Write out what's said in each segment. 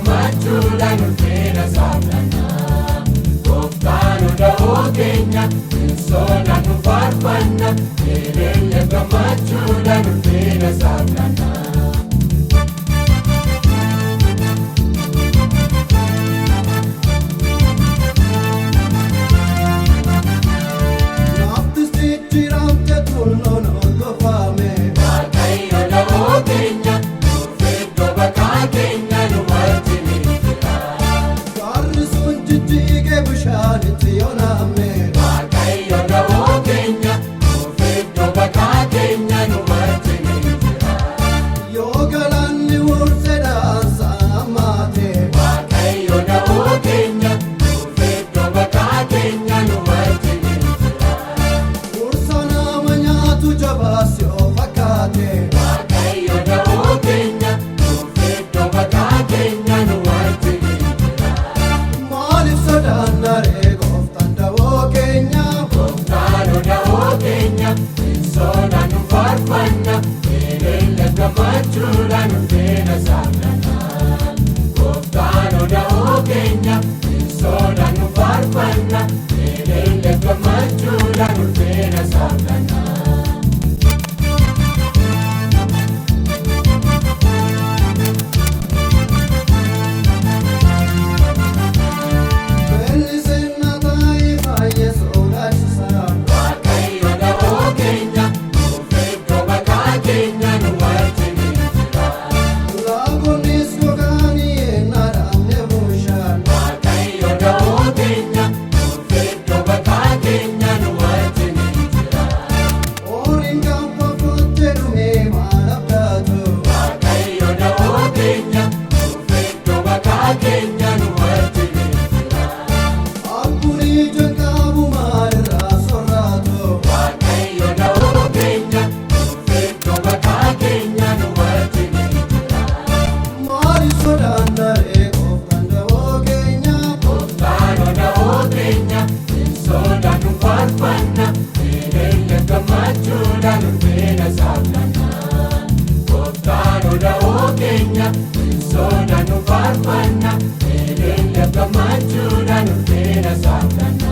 gammachuudhaan ulfina saafnana. Gooftaan da'oo keenya soodaan nu faarfanna. Jireenya gammachuudhaan ulfina saafnana. Gammachuudhaan ulfina saafnana. Gooftaan da'oo keenya soodaan nu faarfanna. Jireenya gammachuudhaan ulfina saafnana. Gammachuudhaan ulfina saafnana. Gooftaan da'oo keenya soodaan nu faarfanna. Jireenya gammachuudhaan ulfina saafnana.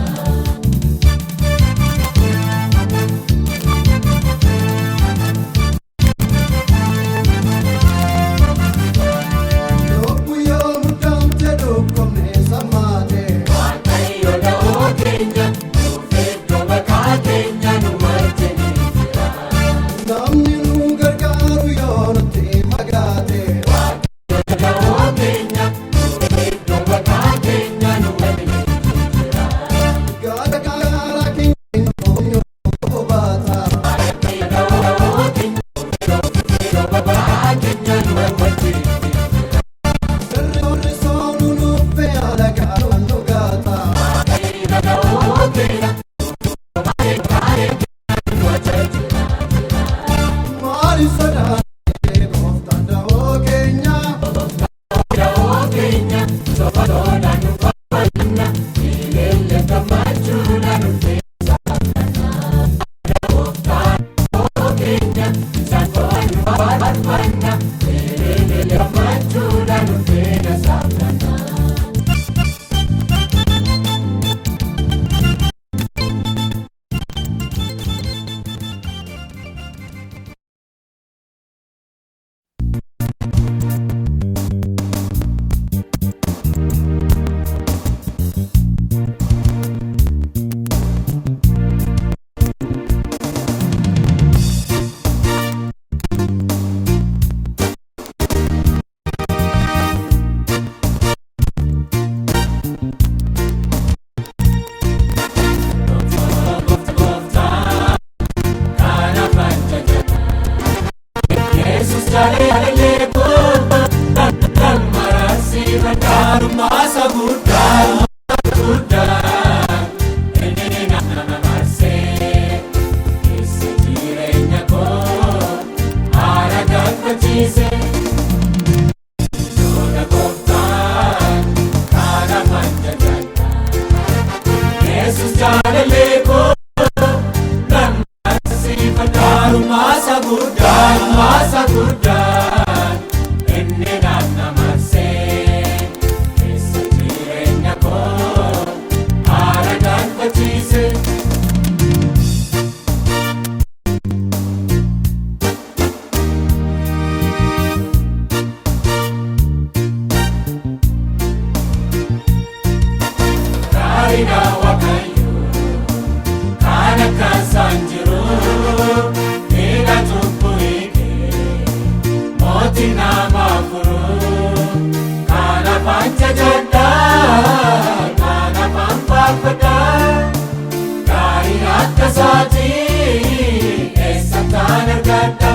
jajadha.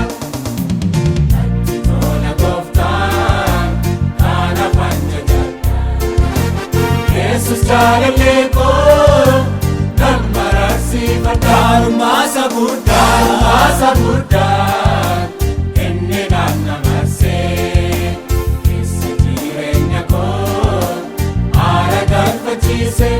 Natti tola Gooftaan, kanaafan jajadha. Yesus jaalallee koo nan mararsiifadha. Gaarummaasa guddaa inni naan na marsee keessa jireenya koo aara galfachiise.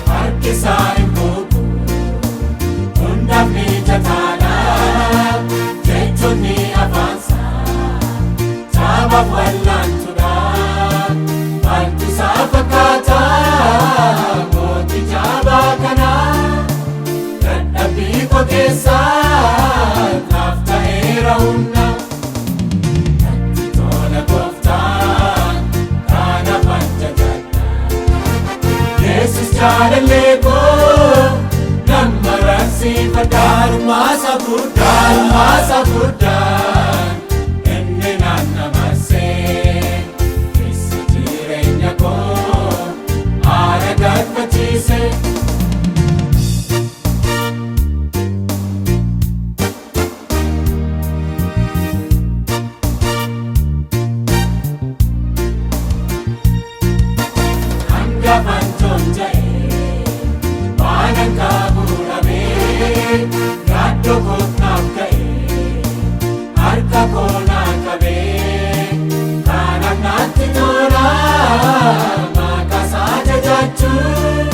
Harkisaa hin buutu hundaaf mijataadha. Jechoonni afaansaa taphaaf wal'aantuudha. Maaltu isaa fakkaata mootii jabaa kana? Dadhabbii koo keessaa naaf ta'eera humna. Natti tola Gooftaan, kanaafan jajadha. Yesus jaalallee koo nan mararsiifadha. Gaarummaasa guddaan inni naan na marsee keessa jireenya koo aara galfachiise. Hangafan joonja'ee waanan qabuudhamee yaaddoo koo naaf ka'ee harka koo naa qabee. Kanaaf natti tola maqaa isaa jajachuun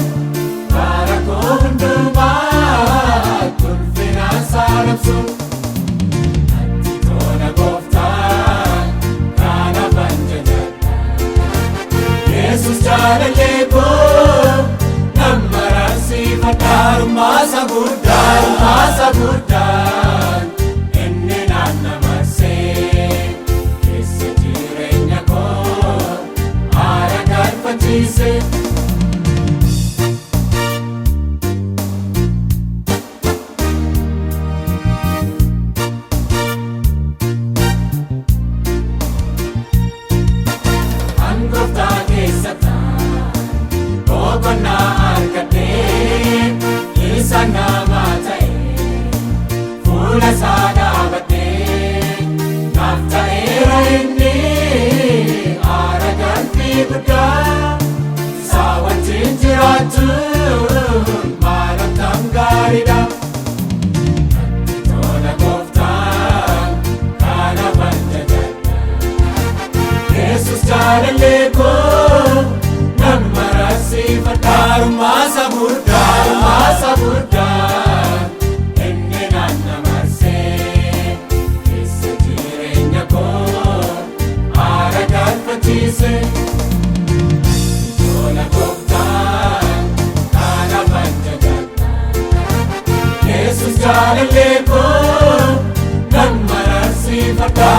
bara koo hundumaatti ulfina isaa labsuun. Natti tola Gooftaan, kanaafan jajadha. Yesus jaalallee koo nan mararsiifadha. Gaarummaasa guddaan inni naan na marsee keessa jireenya koo aara galfachiise. Gooftaa keessattaa boqonnaa argadhee isa namaa ta'ee fuula isaa dhaabadhee naaf ta'eera inni aara galfii guddaa. Isaa wajjin jiraachuun maalan tam gaariidha. Natti tola Gooftaan, kanaafan jajadha. Yesus jaalallee koo nan mararsiifadha. Gaarummaasa guddaan inni naan na marsee keessa jireenya koo aara galfachiise. Natti tola Gooftaan, kanaafan jajadha. Yesus jaalallee koo nan mararsiifadha.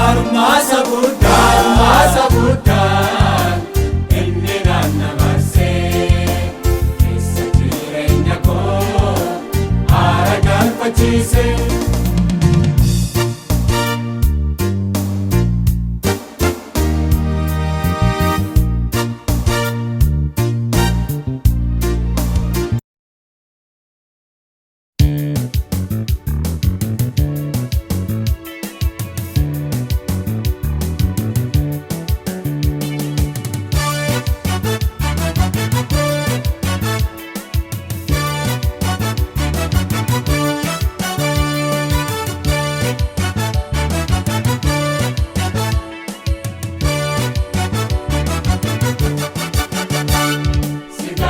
Gaarummaasa guddaan inni naan na marsee keessa jireenya koo aara galfachiise.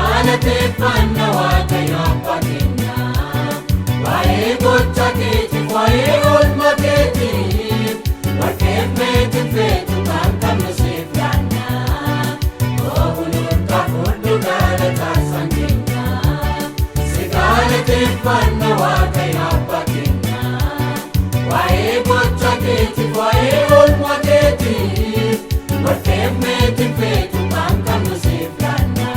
Galateeffannaa Waaqayyo Abbaa keenyaa, waa'ee gocha keetiif, waa'ee oolmaa keetiif, warqeef meetiin feetu kan qabnu siif laanna. Oolurka fudhu galataa isaan keenyaa. Si galateeffannaa Waaqayyo Abbaa keenyaa, waa'ee gocha keetiif, waa'ee oolmaa keetiif, warqeef meetiin feetu kan qabnu siif laanna.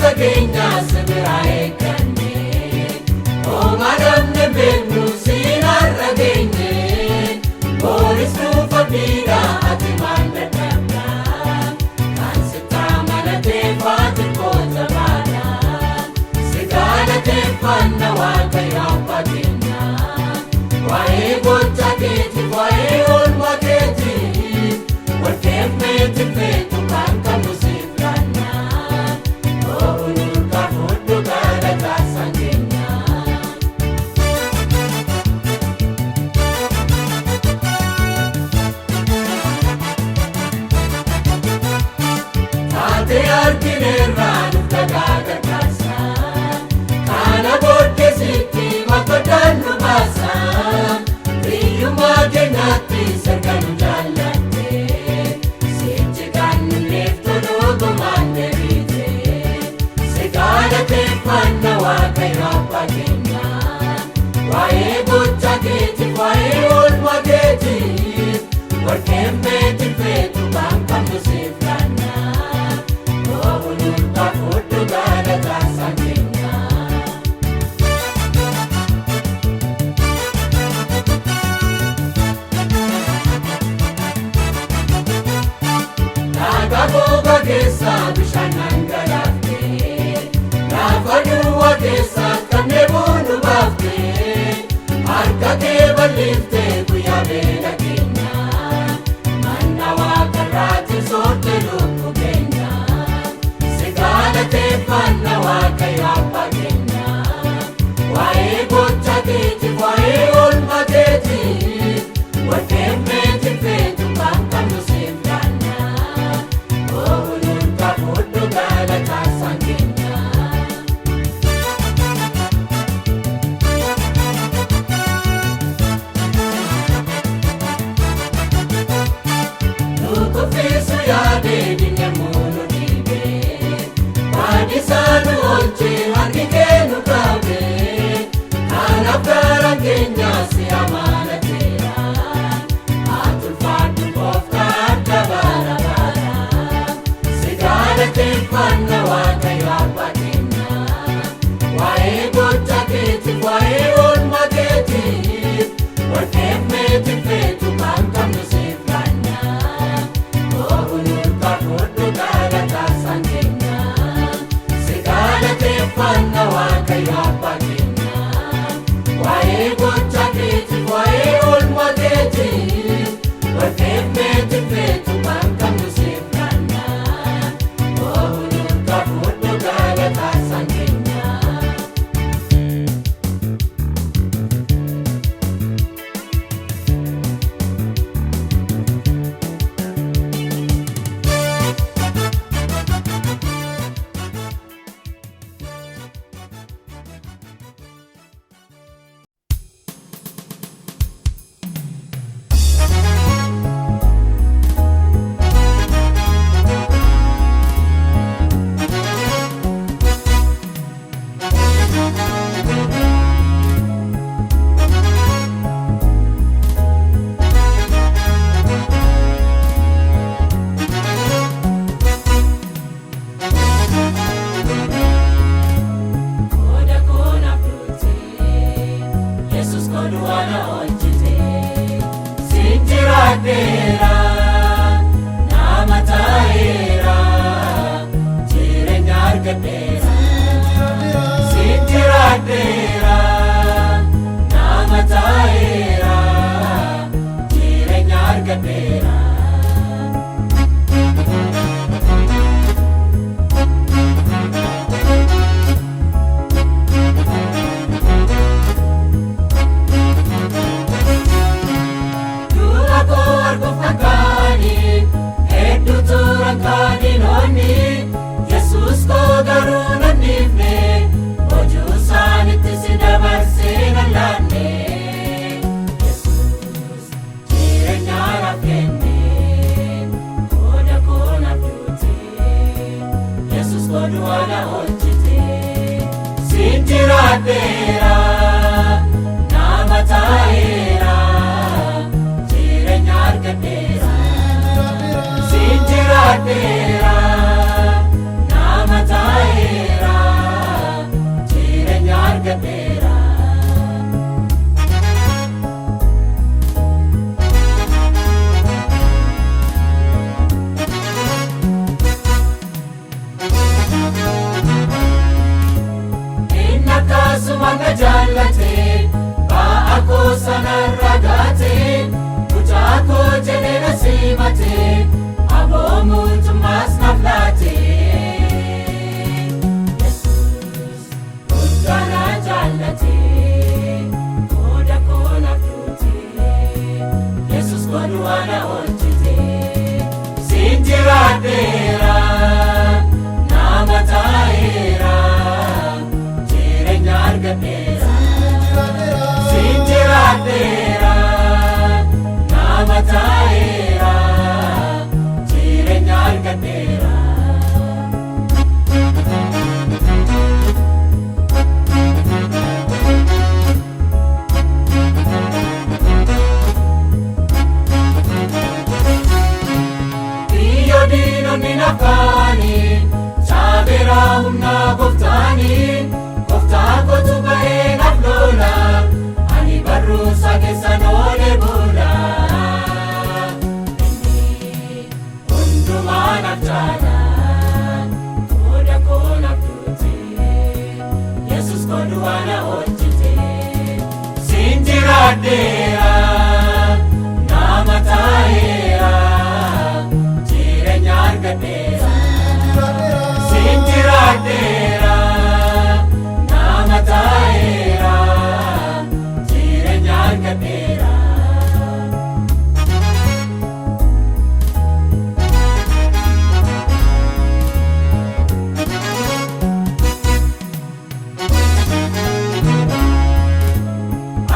fageenya sibiraa'ee kannee hooma damne beeknu siinarra geenye booris nuuf abdiidha ati maal dadhabda kan sittaa malatee faati koota baadha si galateeffanna waaqayyo abbaa keenya waa'ee gocha keetiif waa'ee oolmaa keetiif walkeef meetiin feetu kan qabnu siif laanna ooluun kafuudhu galataa isaan keenya. Taatee argineerraa nuuf dhagaa gargaarsa kana booddee sitti makotaan nu baasa biyyummaa keenyatti sirga nu jaallatte sichi kan leeftu dhugumaan deebite si galateeffanna waaqayyo abbaa keenya waa'ee gocha keetiif waa'ee oolmaa keetiif walkeef meetiin feetu kan qabnu siif laanna ooluun kafuudhu galataa isaan keenya. Naga keessa bishaan dhangalaaftee lafa duwwaa keessa kan dheebuu nu baaftee harka kee bal'iftee guyyaa beela keenya manna waaqarraatiin soorte lubbuu keenya si galateeffanna waaqayyo abbaa keenya waa'ee gocha keetiif waa'ee oolmaa keetiif walkeef meetiin feetu kan qabnu siif laanna ooluun kafuudhu galataa isaan keenya. Nukufiisu yaadee dinyamuu nu dhiibee baadisaa nu oolchee harki kee nu qaabee kanaaf garaan keenya si amaanateera ati ulfaadhu gooftaa adda bara bara si galateeffanna waaqayyo abbaa keenya waa'ee gocha keetiif waa'ee oolmaa keetiif walkeef meetiin feetu kan qabnu siif laanna ooluun kafuudhu galataa isaan keenya si galateeffanna waaqayyo abbaa keenya waa'ee gocha keetiif waa'ee oolmaa keetiif walkeef meetiin feetu kan qabnu siif laanna ooluun kafuudhu galataa isaan keenya. Sinjira nama taera dhugumaan na jaallate ba'aa koo sanarra gaate mucaa koo jedhee na simate aboo mootummaas naaf laate. Yesuus guddaa na jaallate qooda koo naaf duute Yesuus godhuwaa na oolchite siin jiraadheera nama ta'eera jireenya argadheera siin jiraadheera nama ta'eera jireenya argadheera. Biyyo diinonni nafaani chaabera humna gooftaani gooftaa kootu ba'ee naaf lola ani barruusa keessan oolee bula inni hundumaa naaf jaala qooda koo naaf duute Yesuus godhuwaa na oolchite siin jiraadheera nama ta'eera jireenya argadheera siin jiraadheera nama ta'eera jireenya argadheera.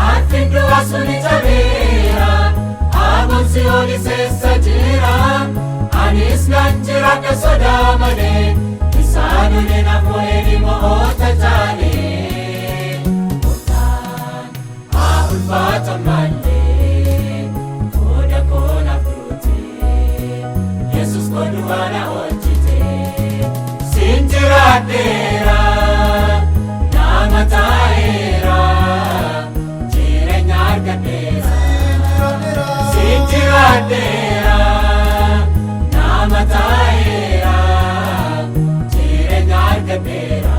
Arfin du'a suni jabeera aboon Si'ool keessa jira anis nan jiraadha sodaa malee isaan ulee naaf moo'ee mo'oota jaalee gooftaan haa ulfaatan malee qooda koo naaf duute Yesuus godhuwaa na oolchite siin jiraadheera nama ta'eera jireenya argadheera siin jiraadheera nama ta'eera jireenya argadheera.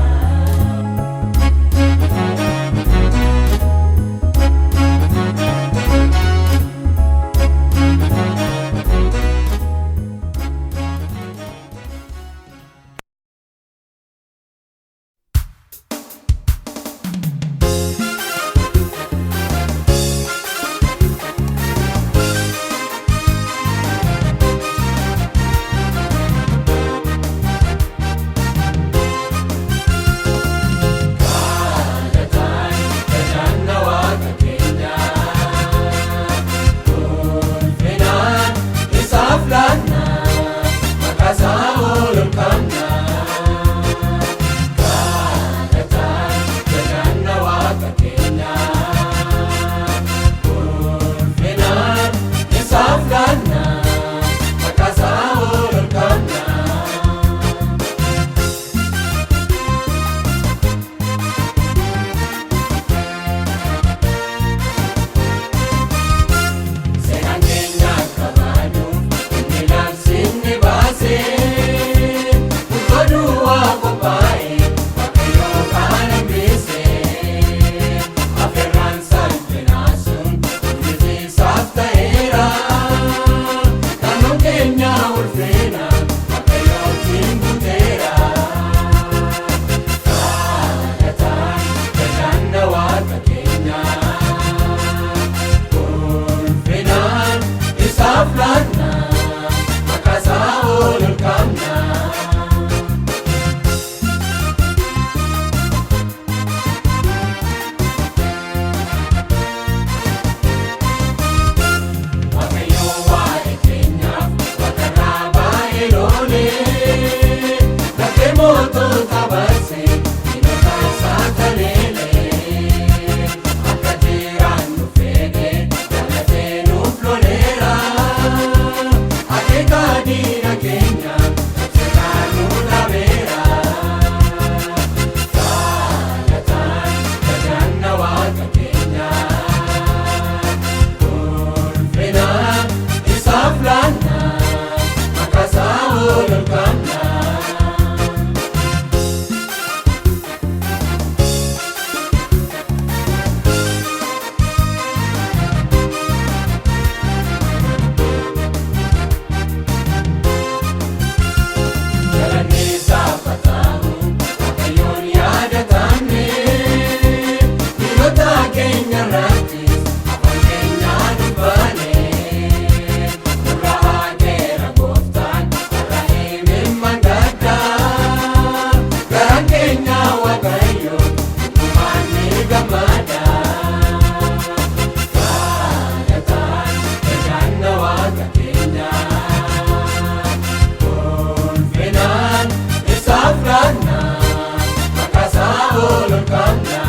keenya Waaqayyo dhugumaan ni gammada. Galataan galanna Waaqa keenya ulfinaan isaaf laanna maqaa isaa ol qabna.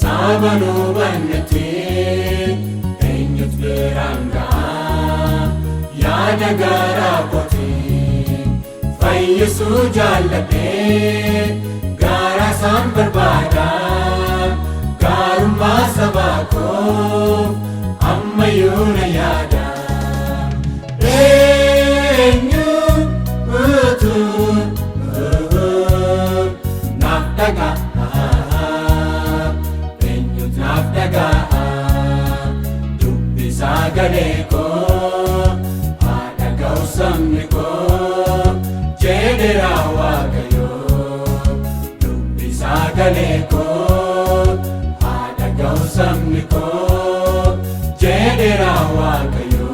Sabanu banati enyut beranga ya nagara koti fayyesu jallate gara samberbada garumma sabako ammayuna yada enyu utu naftaga sagalee koo haadha sabni koo jedheera Waaqayyoo. Dubbi sagalee koo haadha sabni koo jedheera Waaqayyoo.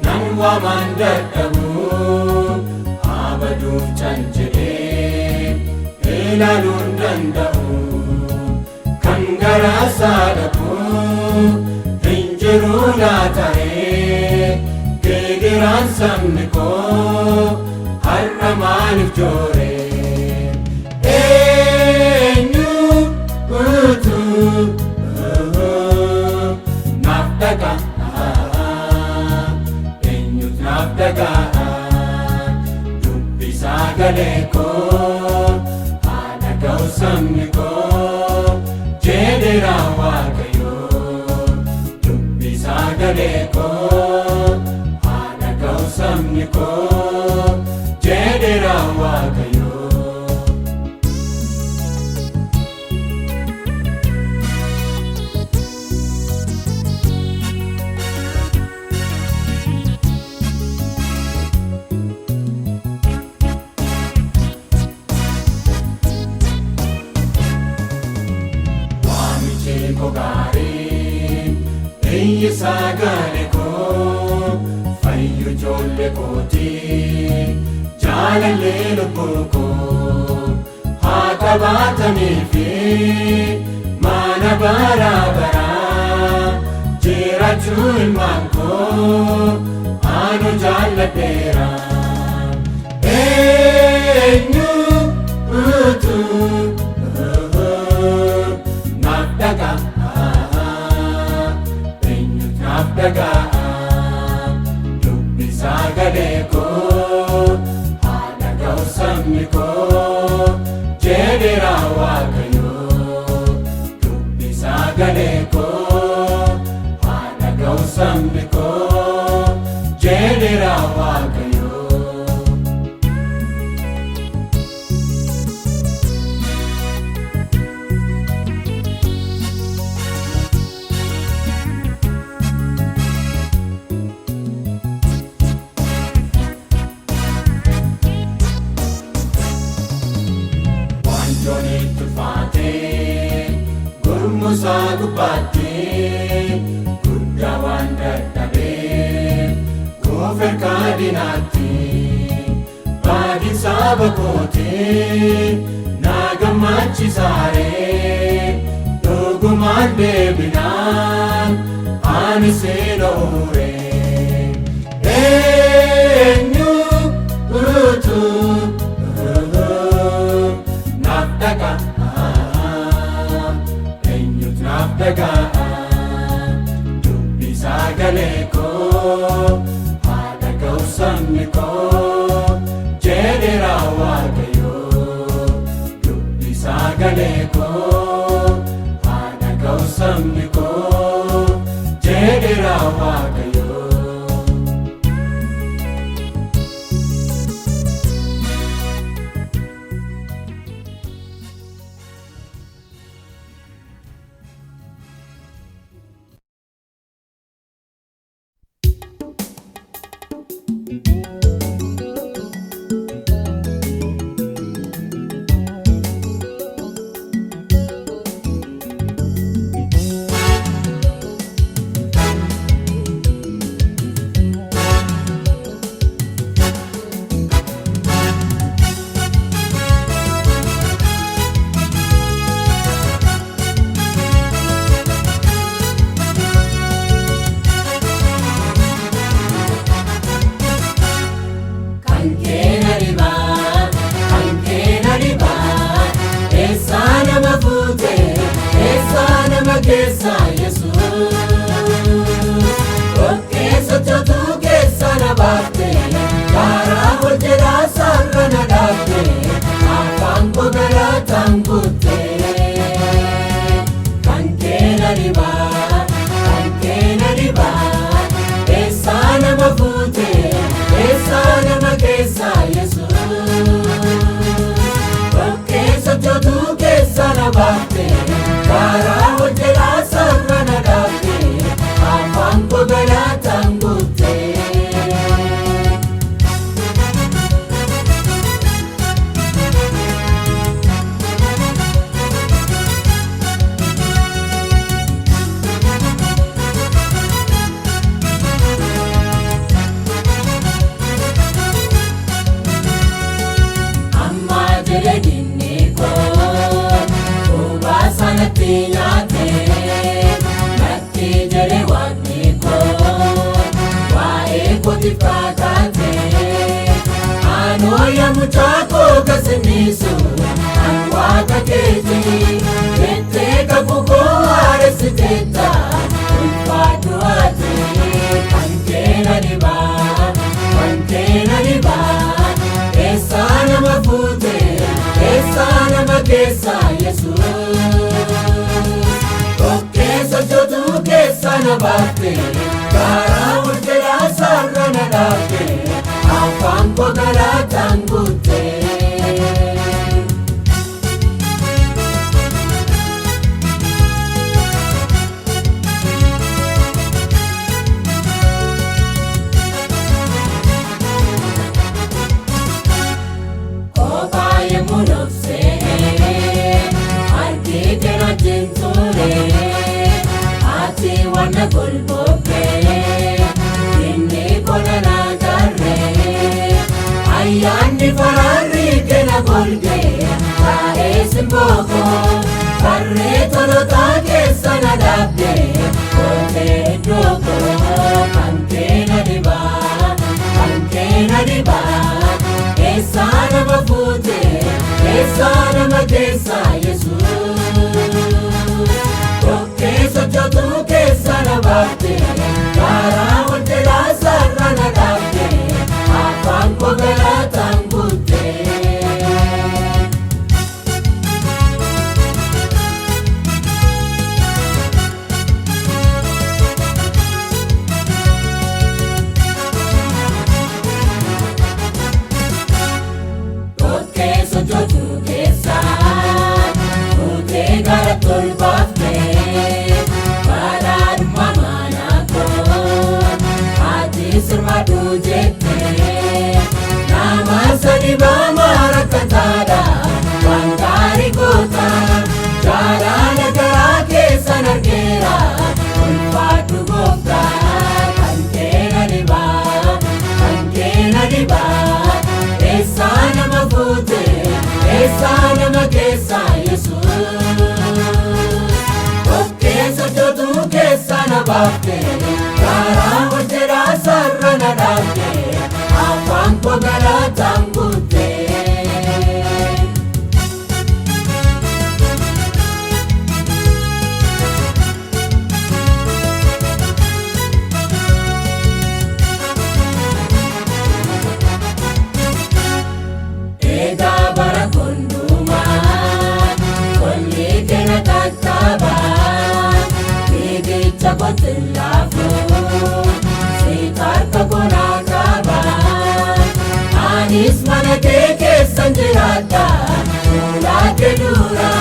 Nan waman dadhabu abaduuf canjedhee ilaaluun danda'u kan garaasaa dhabu hin jiru laata'ee geeddiraan sabni koo har'a maaliif jooree eenyu utuu naaf dhagaa dubbi sagalee koo haadha sabni koo jedheera Waaqayyoo. Dubbi sagalee koo haadha sabni koo jedheera Waaqayyoo. Gari iyyi sagalee koo fayyu ijoollee kootii jaalallee lubbuu koo haa qabaataniifi mana bara baraa jiraachuu ilmaan koo anu jaalladheera. Eenyuutu naaf dhaga'a, eenyuutu naaf dhaga'a, dubbi sagalee koo haa dhaga'u sabni koo jedheera Waaqayyoo. Dubbi sagalee koo haa dhaga'u sabni koo jedheera Waaqayyoo. Gurmusaa gubbaatti guddaa waan dadhabeef goofer kaadinaatti baadhiin saba kootii na gammachiisaaree dhugumaan deebinaan ani seena uuree. Eenyuutu naaf dhaga'a, naaf dhaga'a, dubbi sagalee koo haa dhaga'u sabni koo jedheera Waaqayyoo. Dubbi sagalee koo haa dhaga'u sabni koo jedheera Waaqayyoo. wanna golbobbe inni kolana garre ayyaanni fararri kena golge taa'ee simboko farree tolotaa keessa na dhaabde kootee iddoo kan keena dhibaa kan keena dhibaa keessaa nama fuute keessaa nama keessa Yesuus tokkee sochootuu keessa na baafte karaa waljalaa sarara na dhaabde afaan koo galaataan guutte. Nama keessa Yesuus tokkee sochootuu keessa na baafte karaa waljalaa sarara na dhaabde afaan koo galaataan guutte. Anis mana kee keessan jiraadha fuula kee dura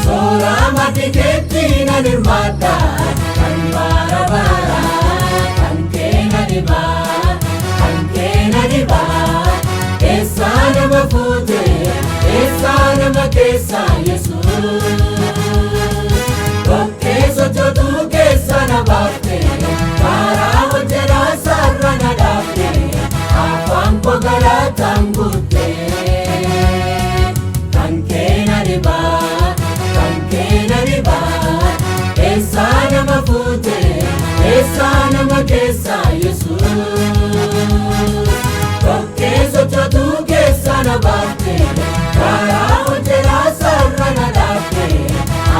soora maddi keetti nan hirmaadha kan bara bara kan keena dhibaa kan keena dhibaa keessaa nama fuute keessaa nama keessa Yesuus tokkee sochootuu keessa na baafte karaa waljalaa sarara na dhaabde afaan koo galaataan guutte. Kan keena dhibaa kan keena dhibaa keessaa nama fuute keessaa nama keessa Yesuus tokkee sochootuu keessa na baafte karaa waljalaa sarara na dhaabde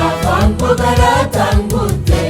afaan koo galaataan guutte.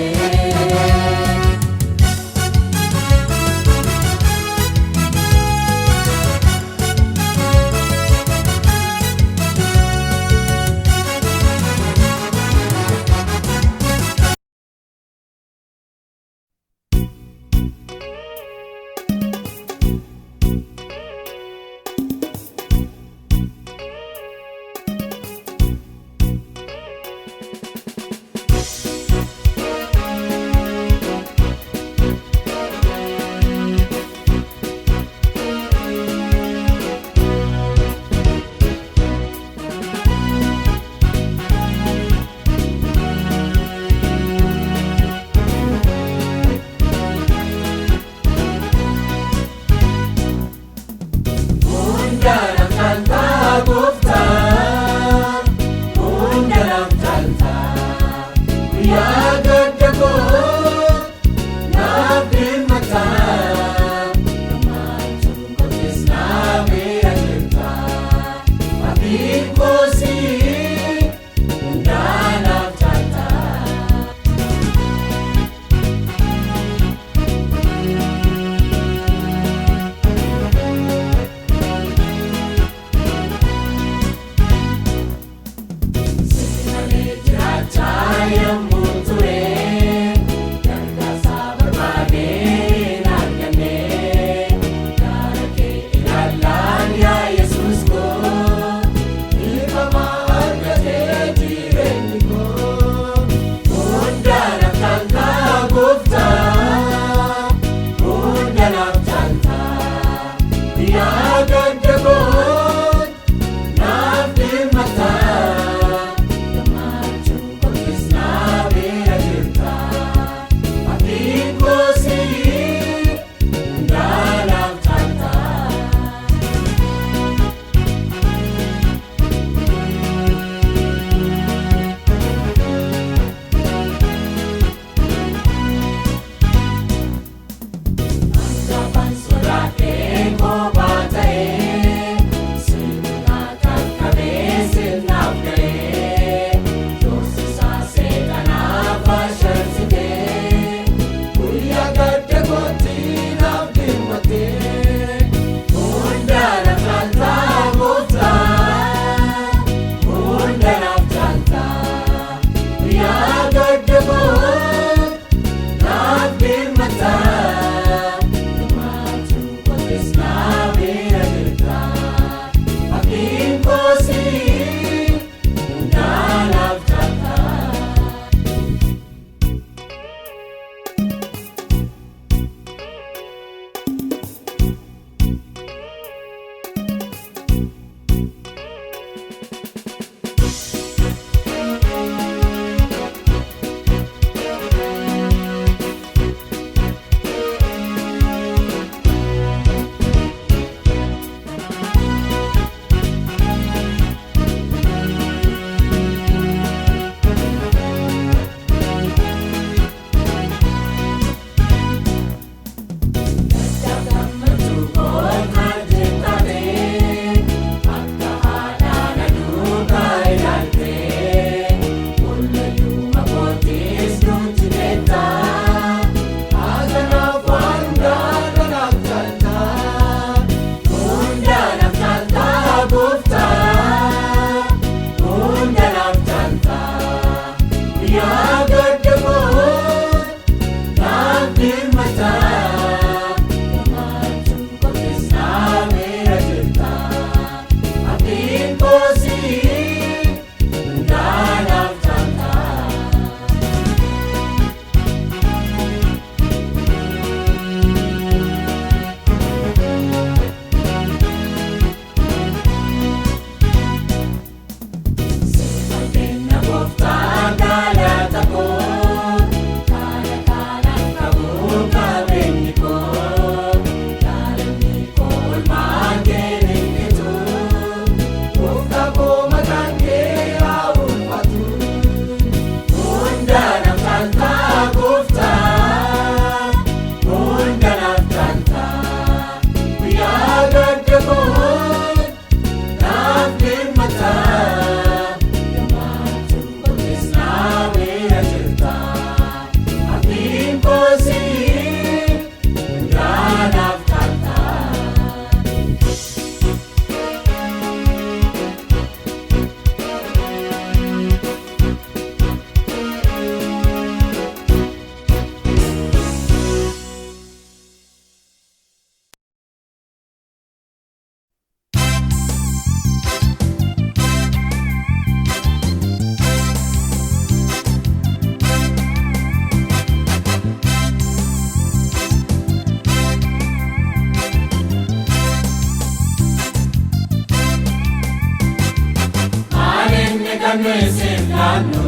kan nuyi siif laannu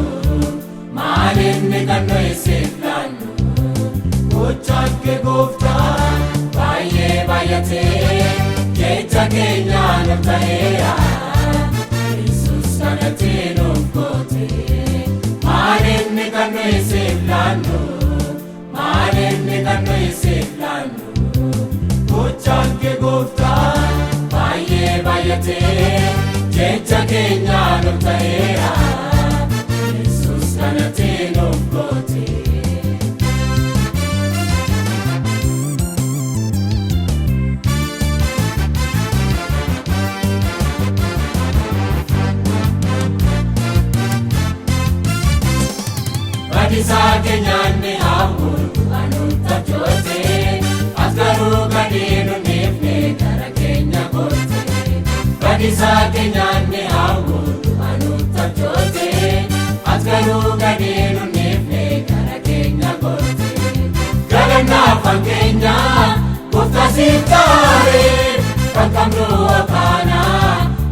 maalinni kan nuyi siif laannu gochaan kee gooftaa baay'ee baay'atee jecha keenya nuuf ta'eera Yesuus kanatti nuuf goote maalinni kan nuyi siif laannu maalinni kan nuyi siif laannu gochaan kee gooftaa baay'ee baay'atee jecha keenya nuuf ta'eera Yesuus kanatti nuuf goote Badisaa keenyaan ni haamuru anuuta joote as garuu gadi nu dhiifne gara keenya goote Badisaa keenyaan ni haamuru anuuta joote as garuu gadi nu dhiifne gara keenya goote Galannaaf hankeenya gooftaa siif taare kan qabnu okaana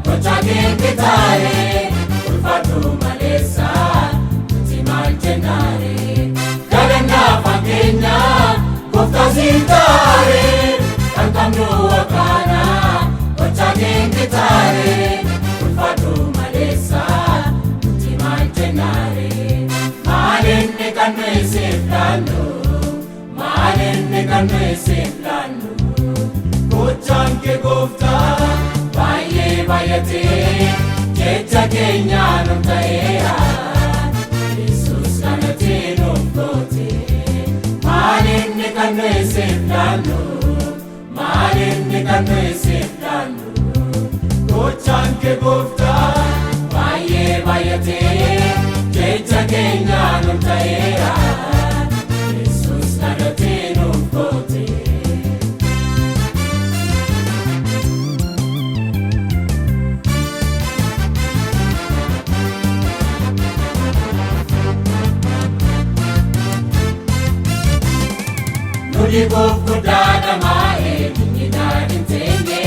gochaa keetti taare ulfaadhu maleessa Galannaaf hankeenya gooftaa siif taare kan qabnu okaana gochaa keetti taare ulfaadhu maleessa nuti maal jennaare maalinni kan nuyi siif laannu maalinni kan nuyi siif laannu gochaan kee gooftaa baay'ee baay'atee jecha keenya nuuf ta'eera maalinni kan nuyi siif laannu maalinni kan nuyi siif laannu gochaan kee gooftaa baay'ee baay'atee jecha keenya nuuf ta'eera Yesuus kanatti nuuf goote Nudibuuf guddaadha maa'ee dinniidhaan hin teenye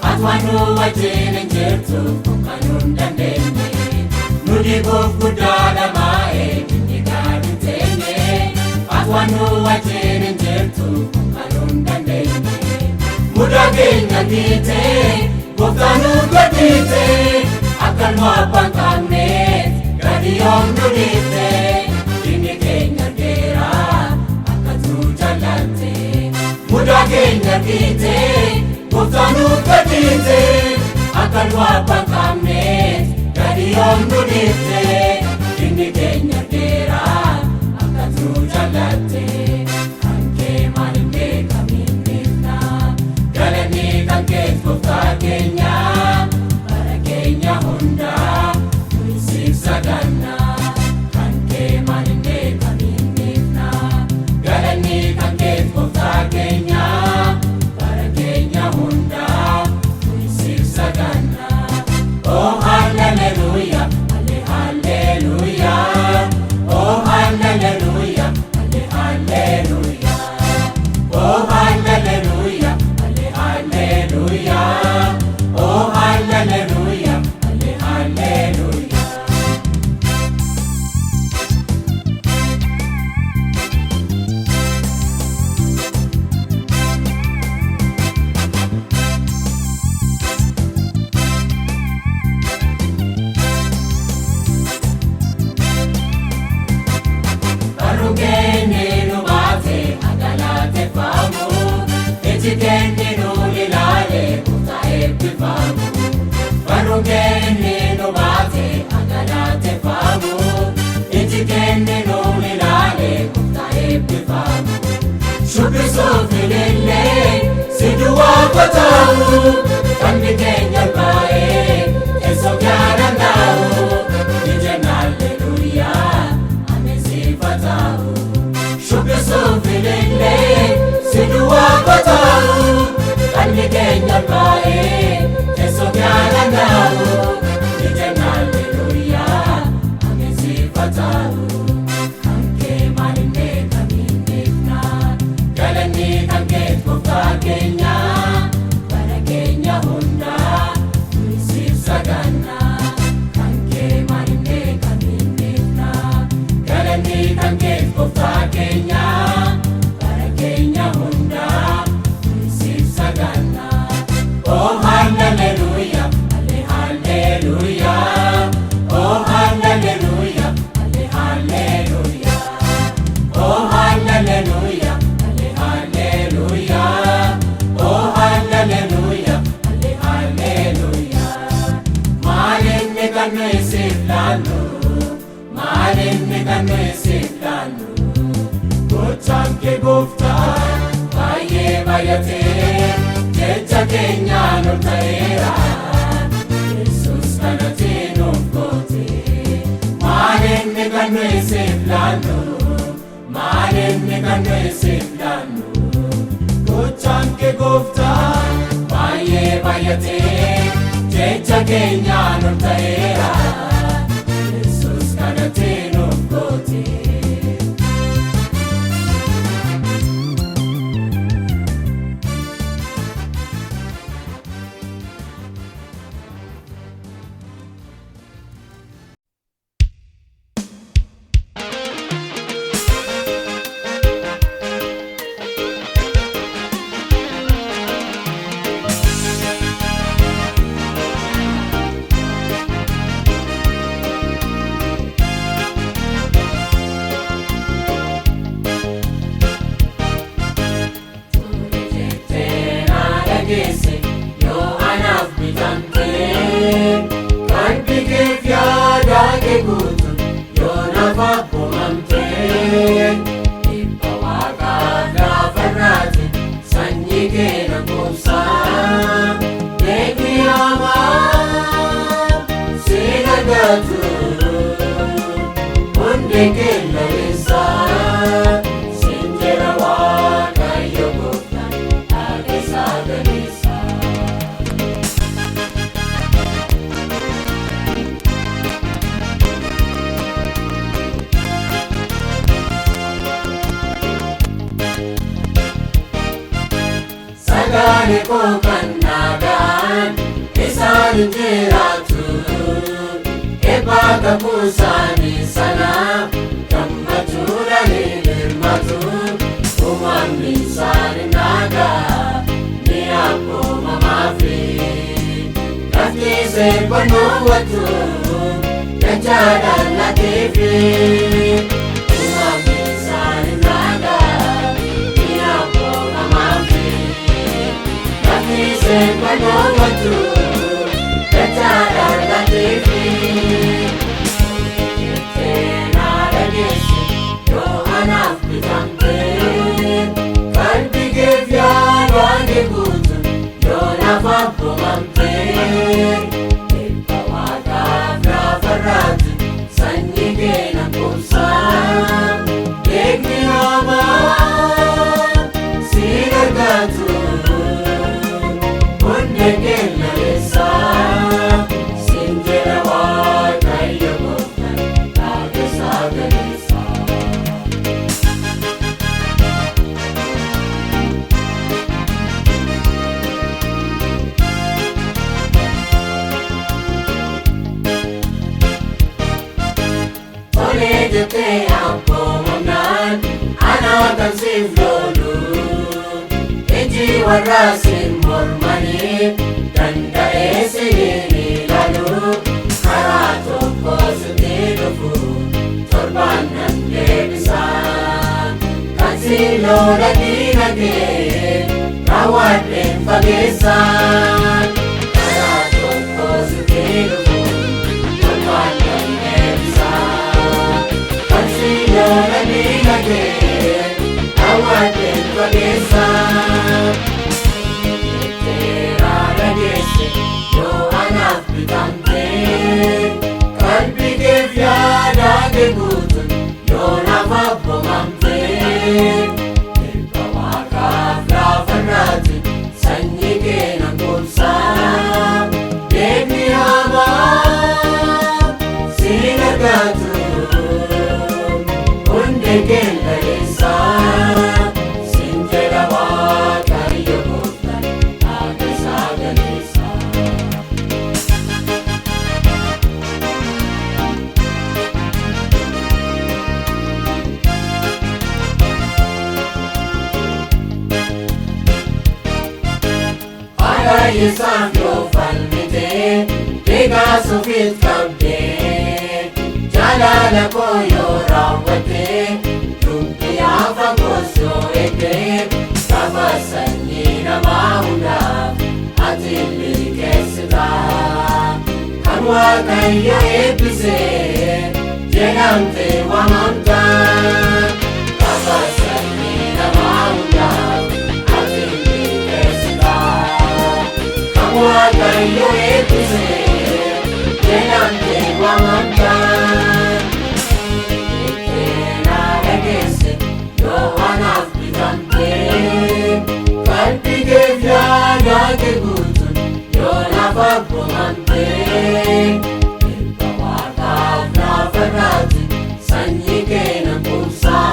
ati waan nu wajjin hin jirtu kan nu hin dandeenye Nudibuuf guddaadha maa'ee dinniidhaan hin teenye ati waan nu wajjin hin jirtu kan nu hin dandeenye Mudaa keenya dhiite gooftaa nu godhiite akka nu abbaan qabneef gadi yoom nu dhiifte dinni keenya dheeraa Mudaa keenya dhiite gooftaa nu godhiite akka nu abbaan qabneef gadi yoom nu dhiifte dinni keenya dheeraa akka nu jaallatte kan kee maal hin beekamin dhiifna galanni kan kee gooftaa keenya bara keenya hundaa nuyi siif saganna kan kee maal hin beekamin dhiifna galanni kan kee gooftaa keenya bara keenya hundaa nuyi siif saganna Oh hallelujah hallelujah Oh hallelujah hallelujah Oh hallelujah hallelujah Oh hallelujah hallelujah Ejikeenni nu ilaale kutaa eebbifamu Barrukeenni nu baate agalateeffamu Ejikeenni nu ilaale kutaa eebbifamu Shubbisuuf ilillee si duwwaa qotaa'u Fanni keenya baay'ee teessoo jaalannaa'u Ijeen hallelujaa ameen siifataa'u Shubbisuuf ilillee si duwwaa qotaa'u Fanni keenya baay'ee teessoo jaalannaa'u Ijeen hallelujaa ameen siifataa'u Kan kee maal hin beekamin dhiifna galanni kan kee gooftaa keenya bara keenya hundaa nuyi siif saganna Kan kee maal maalinni kan nuyi siif laannu gochaan kee gooftaa baay'ee baay'atee jecha keenyaan ol ta'eera Yesuus kanatti nuuf goote maalinni kan nuyi siif laannu maalinni kan nuyi siif laannu gochaan kee gooftaa baay'ee baay'atee jecha keenyaan ol ta'eera Yesuus kanatti nuuf goote Yo anaaf bitamtee qalbii keef yaada kee guutu yoo naaf abboomamtee dhibba waaqaaf lafarraati sanyii kee na goomsaa beekni hamaa si nagatu hundee kee labeessaa siin jedha Waaqayyo gooftaan dhageessaa galeessaa Sagale koo kan nagaan isaan jiraatu eebbaa kakuu isaanii sana gammachuudhaan hirmaatu uumamni isaanii nagaa ni abboomamaa fi lafti seebbannoo wattu dachaadhaan lateefi uumamni isaanii nagaa ni abboomamaa fi seebbannoo wattu dachaadhaan lateefi jettee na dhageesse yoo anaaf bitamtee qalbii keef yaada kee guutu yoo naaf abboomamtee dhibba waaqaaf lafarraati sanyii kee na goomsaa beekni hamaa si argatu Nekela lesa, sinjera Waaqayyo gooftaan dhageessaa galeessaa. Tolee jettee abboomamnaan anaa kan siif loolu. Iji warra siin mormanii danda'ee siin ilaalu karaa tokko sitti dhufu torbaan nan deebisaa kan siin lola diinagdee raawwadheen fageessaan karaa tokko sitti dhufu torbaan nan deebisaa kan siin lola diinagdee raawwadheen fageessaan yoo anaaf bitamtee qalbii keef yaada kee guutu yoo naaf abboomamtee dhibba waaqaaf lafarraati sanyii kee na goomsaa beekni hamaa si nagatu hundee kee labeessaa siin jedha Waaqayyo gooftaan dhageessaa galeessaa. Isaan yoo falmite deegaa sufiit qabdee jaalala koo yoo raawwatte dubbii hafa koos yoo eegdee saba sanyii namaa hundaaf ati milkeessitaa kan Waaqayyo eebbisee jedhamte waamamta Sanyii namaa hundaaf ati milkeessita kan Waaqayyo eebbise jedhamte waamamta jettee dhageesse yoo anaaf bitamte qalbii keef yaada kee guutuun yoo naaf abboomamte eebba Waaqaaf lafarraati sanyii kee nan quubsaa.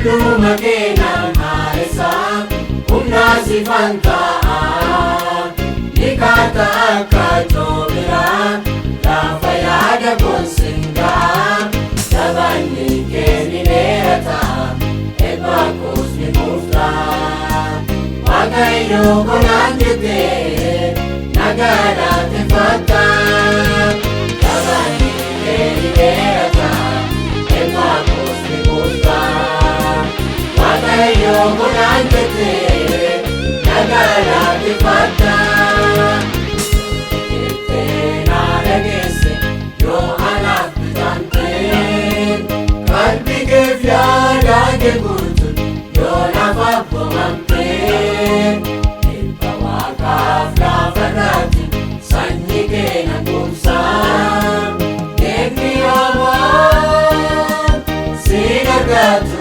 Dulluma keenan haaresaa humnaa sifan ta'a Nikaata akka coobiraa lafa yaada konsingaa Sabanni keeni dheerataa eebbaa koos ni buuftaa Waaqayyo konaan jettee nagaadhaan tiffattaa Sabanni keeni dheerataa eebbaa koos ni buuftaa Waaqayyo konaan jettee nagaadhaan tiffattaa jettee na dhageesse yoo anaaf bitamte qalbii keef yaada kee guutuun yoo naaf abboomamte eebba Waaqaaf lafarraati sanyii kee nan quubsaa eebbi Waaqaa si gargaartu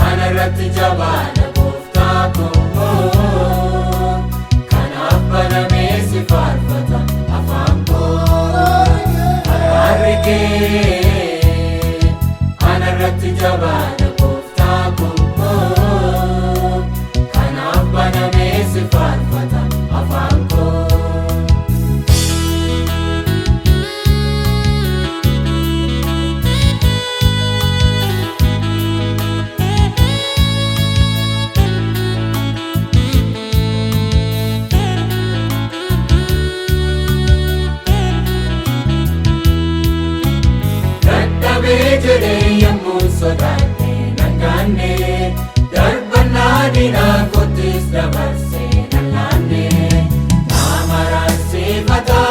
Anarratti jabaadha gooftaa koo kanaaf banamee si faarfata afaan koo araarri kee anarratti jabaadha gooftaa koo kanaaf banamee si faarfata afaan koo jedhee yemmuu sodaadhe nangaanne darbannaa diinaa kottis dabarsee nangaanne nama raasifataa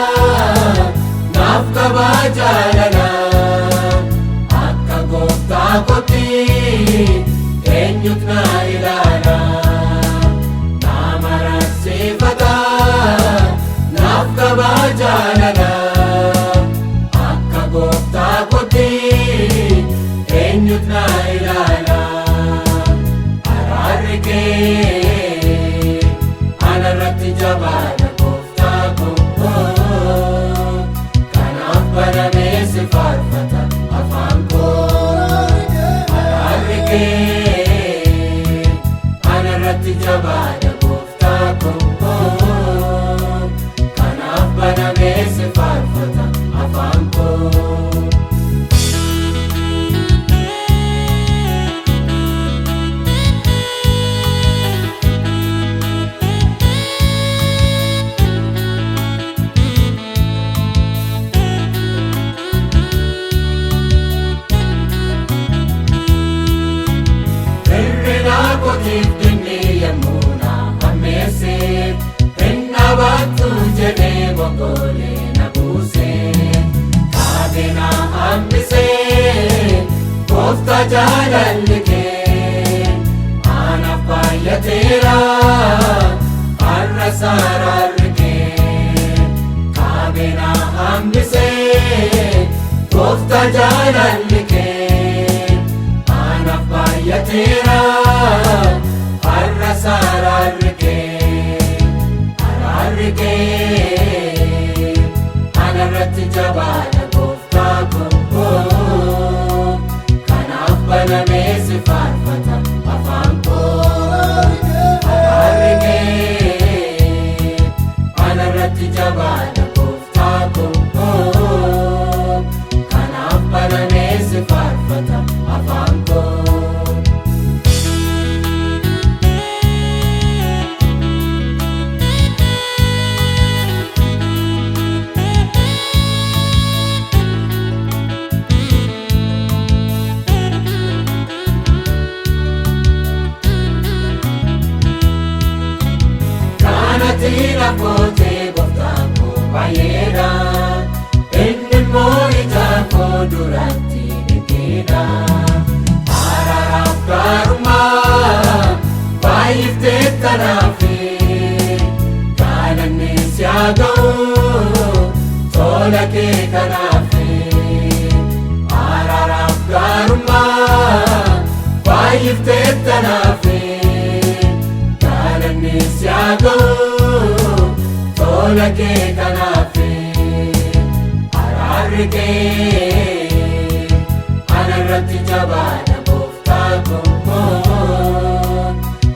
naaf qabaa jaalala akka gooftaa kotti eenyut na ilaala nama raasifataa naaf qabaa jaalala akka gooftaa kotti eenyut na ilaala araarri kee anarratti jabaadha gooftaa koo kanaaf banamee si faarfata afaan koo araarri kee anarratti jabaadha gooftaa koo kanaaf banamee si faarfata afaan koo gongolee na buusee qabeena hambisee gooftaa jaalalli kee anaaf baay'ateera har'a sararri kee qabeena hambisee gooftaa jaalalli kee anaaf baay'ateera har'a sararri kee araarri kee anarratti jabaadha gooftaa koo kanaaf banamee si faarfata afaan koo araarri kee anarratti jabaadha gooftaa koo kanaaf banamee si faarfata afaan koo. Tina kootee gooftaa koo baay'eedha inni immoo ija koo duratti dhiphiidha araaraaf gaarummaa baay'iftee kanaafi galanni si haa ga'u tola kee kanaafi araaraaf gaarummaa baay'iftee kanaafi galanni si haa ga'u tola kee kanaafi araarri kee anarratti jabaadha gooftaa koo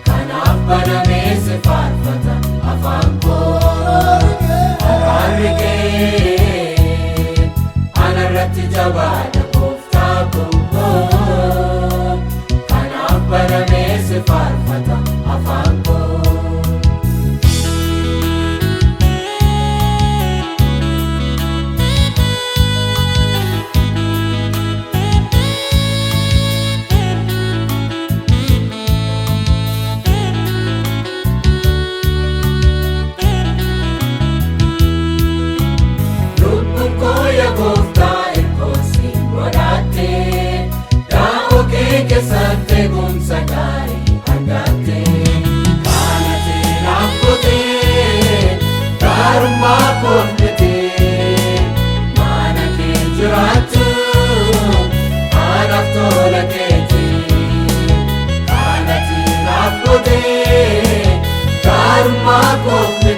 kanaaf banamee si faarfata afaan koo araarri kee anarratti jabaadha gooftaa koo kanaaf banamee si faarfata afaan koo. Gooftaa irkoosiin godhattee daa'oo kee keessatti eegumsa gaarii argattee kanatti naaf gootee gaarummaa kooftee mana kee jiraattu anaaf tola keeti kanatti naaf gootee gaarummaa kooftee.